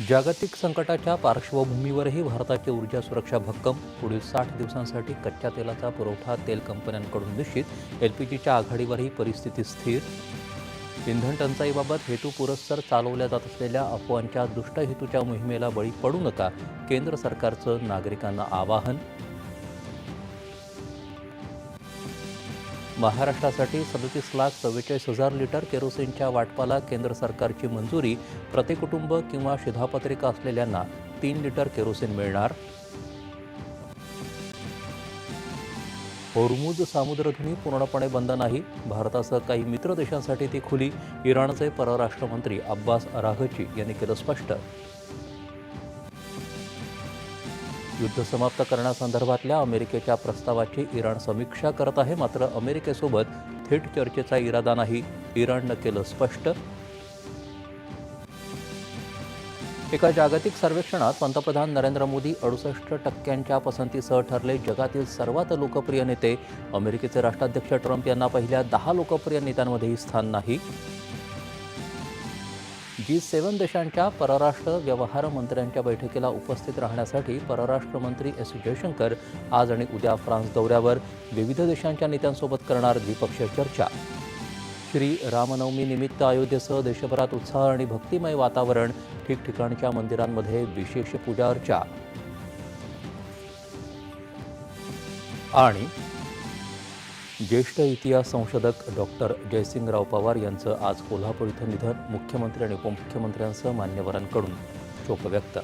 जागतिक संकटाच्या पार्श्वभूमीवरही भारताची ऊर्जा सुरक्षा भक्कम. पुढील 60 दिवसांसाठी कच्च्या तेलाचा पुरवठा तेल कंपन्यांकडून निश्चित. एलपीजीच्या आघाडीवरही परिस्थिती स्थिर. इंधन टंचाईबाबत हेतुपुरस्सर चालवल्या जात असलेल्या अफवांच्या दुष्ट हेतूच्या मोहिमेला बळी पडू नका, केंद्र सरकारचं नागरिकांना आवाहन. महाराष्ट्रासाठी 37,44,000 लिटर केरोसिनच्या वाटपाला केंद्र सरकारची मंजुरी. प्रतिकुटुंब किंवा शिधापत्रिका असलेल्यांना 3 लिटर केरोसिन मिळणार. होर्मुझ सामुद्रधुनी पूर्णपणे बंद नाही, भारतासह काही मित्र देशांसाठी ती खुली. इराणचे परराष्ट्र मंत्री अब्बास अराघची यांनी केलं स्पष्ट. युद्ध समाप्त करण्यासंदर्भातल्या अमेरिकेच्या प्रस्तावाची इराण समीक्षा करत आहे, मात्र अमेरिकेसोबत थेट चर्चेचा इरादा नाही, इराणनं केलं स्पष्ट. एका जागतिक सर्वेक्षणात पंतप्रधान नरेंद्र मोदी 68% पसंतीसह ठरले जगातील सर्वात लोकप्रिय नेते. अमेरिकेचे राष्ट्राध्यक्ष ट्रम्प यांना पहिल्या 10 लोकप्रिय नेत्यांमध्येही स्थान नाही. G7 देशांच्या परराष्ट्र व्यवहार मंत्र्यांच्या बैठकीला उपस्थित राहण्यासाठी परराष्ट्र मंत्री एस जयशंकर आज आणि उद्या फ्रान्स दौऱ्यावर. विविध देशांच्या नेत्यांसोबत करणार द्विपक्षीय चर्चा. श्री रामनवमी निमित्त अयोध्येसह देशभरात उत्साह आणि भक्तिमय वातावरण. ठिकठिकाणच्या मंदिरांमध्ये विशेष पूजा अर्चा. आणि ज्येष्ठ इतिहास संशोधक डॉक्टर जयसिंगराव पवार यांचं आज कोल्हापूर इथं निधन. मुख्यमंत्री आणि उपमुख्यमंत्र्यांसह मान्यवरांकडून शोक व्यक्त.